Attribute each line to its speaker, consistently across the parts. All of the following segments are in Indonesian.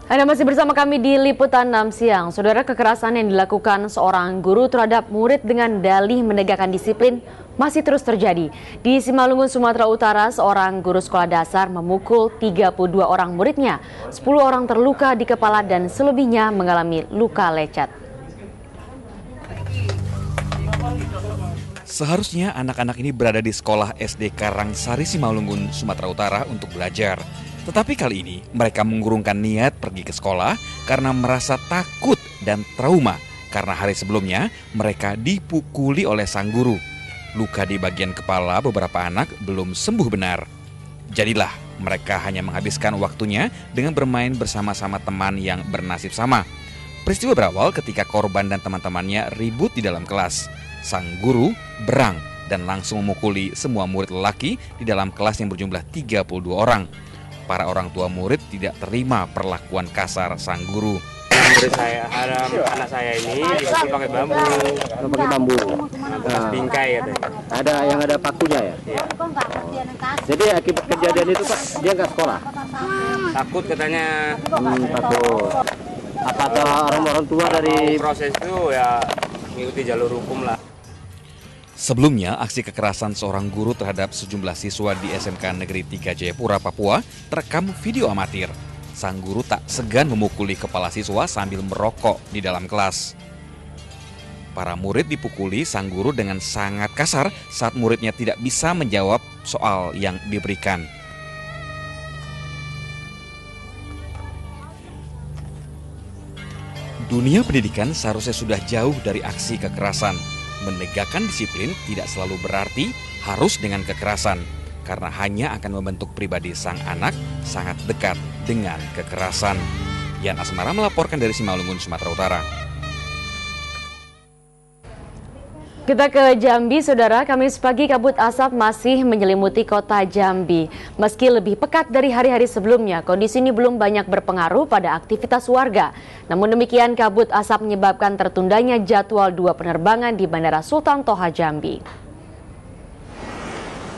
Speaker 1: Anda masih bersama kami di Liputan 6 Siang. Saudara, kekerasan yang dilakukan seorang guru terhadap murid dengan dalih menegakkan disiplin masih terus terjadi. Di Simalungun, Sumatera Utara, seorang guru sekolah dasar memukul 32 orang muridnya. 10 orang terluka di kepala dan selebihnya mengalami luka lecet.
Speaker 2: Seharusnya anak-anak ini berada di sekolah SD Karangsari Simalungun, Sumatera Utara untuk belajar. Tetapi kali ini mereka mengurungkan niat pergi ke sekolah karena merasa takut dan trauma karena hari sebelumnya mereka dipukuli oleh sang guru. Luka di bagian kepala beberapa anak belum sembuh benar. Jadilah mereka hanya menghabiskan waktunya dengan bermain bersama-sama teman yang bernasib sama. Peristiwa berawal ketika korban dan teman-temannya ribut di dalam kelas. Sang guru berang dan langsung memukuli semua murid lelaki di dalam kelas yang berjumlah 32 orang. Para orang tua murid tidak terima perlakuan kasar sang guru.
Speaker 3: Murid saya, anak saya ini dipukul pakai bambu.
Speaker 4: Pakai bambu.
Speaker 3: Bekas bingkai katanya.
Speaker 4: Ada yang ada pakunya ya?
Speaker 3: Iya.
Speaker 4: Jadi akibat kejadian itu Pak, dia nggak sekolah?
Speaker 3: Takut katanya.
Speaker 4: Takut. Apakah orang tua dari
Speaker 3: Proses itu ya mengikuti jalur hukum lah.
Speaker 2: Sebelumnya, aksi kekerasan seorang guru terhadap sejumlah siswa di SMK Negeri 3 Jayapura, Papua terekam video amatir. Sang guru tak segan memukuli kepala siswa sambil merokok di dalam kelas. Para murid dipukuli sang guru dengan sangat kasar saat muridnya tidak bisa menjawab soal yang diberikan. Dunia pendidikan seharusnya sudah jauh dari aksi kekerasan. Menegakkan disiplin tidak selalu berarti harus dengan kekerasan, karena hanya akan membentuk pribadi sang anak sangat dekat dengan kekerasan. Yan Asmara melaporkan dari Simalungun, Sumatera Utara.
Speaker 1: Kita ke Jambi, Saudara. Kamis pagi kabut asap masih menyelimuti kota Jambi. Meski lebih pekat dari hari-hari sebelumnya, kondisi ini belum banyak berpengaruh pada aktivitas warga. Namun demikian, kabut asap menyebabkan tertundanya jadwal 2 penerbangan di Bandara Sultan Toha Jambi.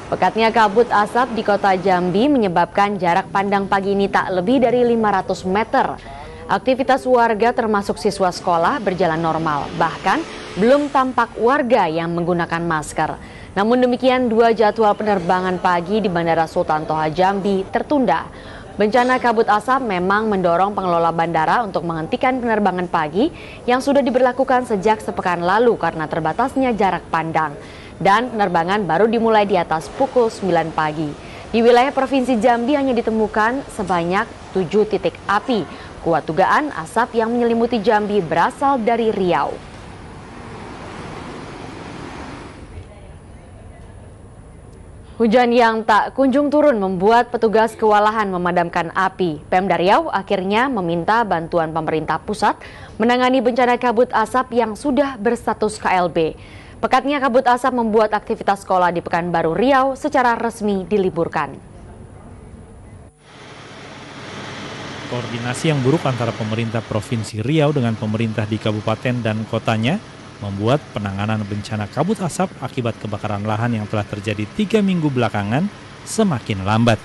Speaker 1: Pekatnya kabut asap di kota Jambi menyebabkan jarak pandang pagi ini tak lebih dari 500 meter. Aktivitas warga termasuk siswa sekolah berjalan normal, bahkan belum tampak warga yang menggunakan masker. Namun demikian, 2 jadwal penerbangan pagi di Bandara Sultan Toha Jambi tertunda. Bencana kabut asap memang mendorong pengelola bandara untuk menghentikan penerbangan pagi yang sudah diberlakukan sejak sepekan lalu karena terbatasnya jarak pandang. Dan penerbangan baru dimulai di atas pukul 9 pagi. Di wilayah Provinsi Jambi hanya ditemukan sebanyak 7 titik api. Kuat dugaan asap yang menyelimuti Jambi berasal dari Riau. Hujan yang tak kunjung turun membuat petugas kewalahan memadamkan api. Pemda Riau akhirnya meminta bantuan pemerintah pusat menangani bencana kabut asap yang sudah berstatus KLB. Pekatnya kabut asap membuat aktivitas sekolah di Pekanbaru Riau secara resmi diliburkan.
Speaker 5: Koordinasi yang buruk antara pemerintah Provinsi Riau dengan pemerintah di kabupaten dan kotanya membuat penanganan bencana kabut asap akibat kebakaran lahan yang telah terjadi 3 minggu belakangan semakin lambat.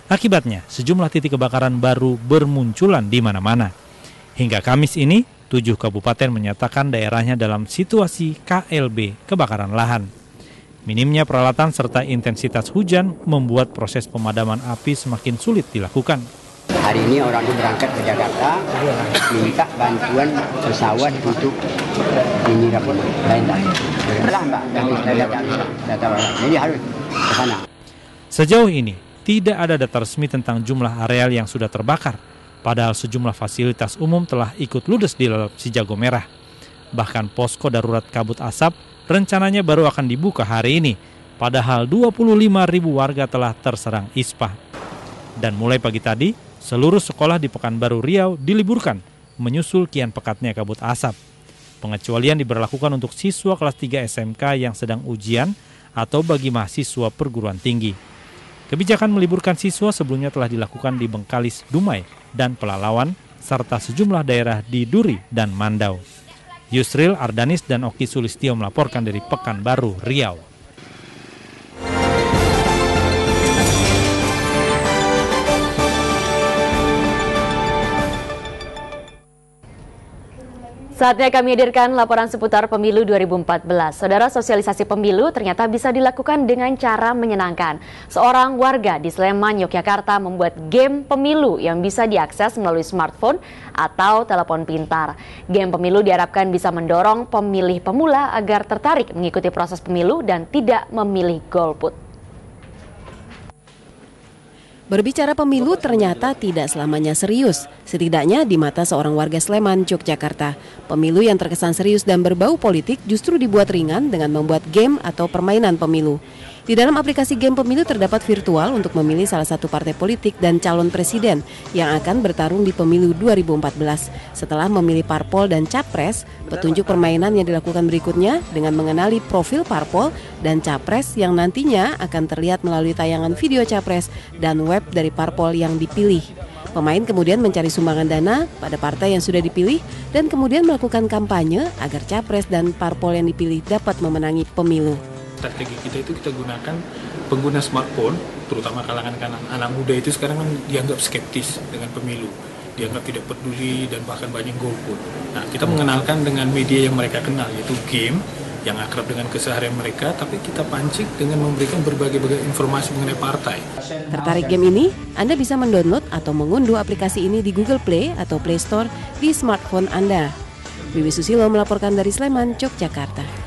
Speaker 5: Akibatnya, sejumlah titik kebakaran baru bermunculan di mana-mana. Hingga Kamis ini, 7 kabupaten menyatakan daerahnya dalam situasi KLB kebakaran lahan. Minimnya peralatan serta intensitas hujan membuat proses pemadaman api semakin sulit dilakukan.
Speaker 6: Hari ini orang itu berangkat ke Jakarta, minta bantuan pesawat untuk menyiram lain. Jadi harus ke sana.
Speaker 5: Sejauh ini, tidak ada data resmi tentang jumlah areal yang sudah terbakar, padahal sejumlah fasilitas umum telah ikut ludes di lalap Cijago Merah. Bahkan posko darurat kabut asap rencananya baru akan dibuka hari ini, padahal 25.000 warga telah terserang ispa. Dan mulai pagi tadi, seluruh sekolah di Pekanbaru Riau diliburkan, menyusul kian pekatnya kabut asap. Pengecualian diberlakukan untuk siswa kelas 3 SMK yang sedang ujian atau bagi mahasiswa perguruan tinggi. Kebijakan meliburkan siswa sebelumnya telah dilakukan di Bengkalis, Dumai, dan Pelalawan, serta sejumlah daerah di Duri dan Mandau. Yusril Ardanis dan Oki Sulistio melaporkan dari Pekanbaru Riau.
Speaker 1: Saatnya kami hadirkan laporan seputar pemilu 2014. Saudara, sosialisasi pemilu ternyata bisa dilakukan dengan cara menyenangkan. Seorang warga di Sleman, Yogyakarta membuat game pemilu yang bisa diakses melalui smartphone atau telepon pintar. Game pemilu diharapkan bisa mendorong pemilih pemula agar tertarik mengikuti proses pemilu dan tidak memilih golput.
Speaker 7: Berbicara pemilu ternyata tidak selamanya serius, setidaknya di mata seorang warga Sleman, Yogyakarta. Pemilu yang terkesan serius dan berbau politik justru dibuat ringan dengan membuat game atau permainan pemilu. Di dalam aplikasi game pemilu terdapat virtual untuk memilih salah satu partai politik dan calon presiden yang akan bertarung di pemilu 2014. Setelah memilih parpol dan capres, petunjuk permainan yang dilakukan berikutnya dengan mengenali profil parpol dan capres yang nantinya akan terlihat melalui tayangan video capres dan web dari parpol yang dipilih. Pemain kemudian mencari sumbangan dana pada partai yang sudah dipilih dan kemudian melakukan kampanye agar capres dan parpol yang dipilih dapat memenangi pemilu.
Speaker 8: Strategi kita itu kita gunakan pengguna smartphone, terutama kalangan anak muda itu sekarang kan dianggap skeptis dengan pemilu, dianggap tidak peduli dan bahkan banyak golput. Nah, kita mengenalkan dengan media yang mereka kenal, yaitu game yang akrab dengan keseharian mereka, tapi kita pancing dengan memberikan berbagai informasi mengenai partai.
Speaker 7: Tertarik game ini? Anda bisa mendownload atau mengunduh aplikasi ini di Google Play atau Play Store di smartphone Anda. Wiwi Susilo melaporkan dari Sleman, Yogyakarta.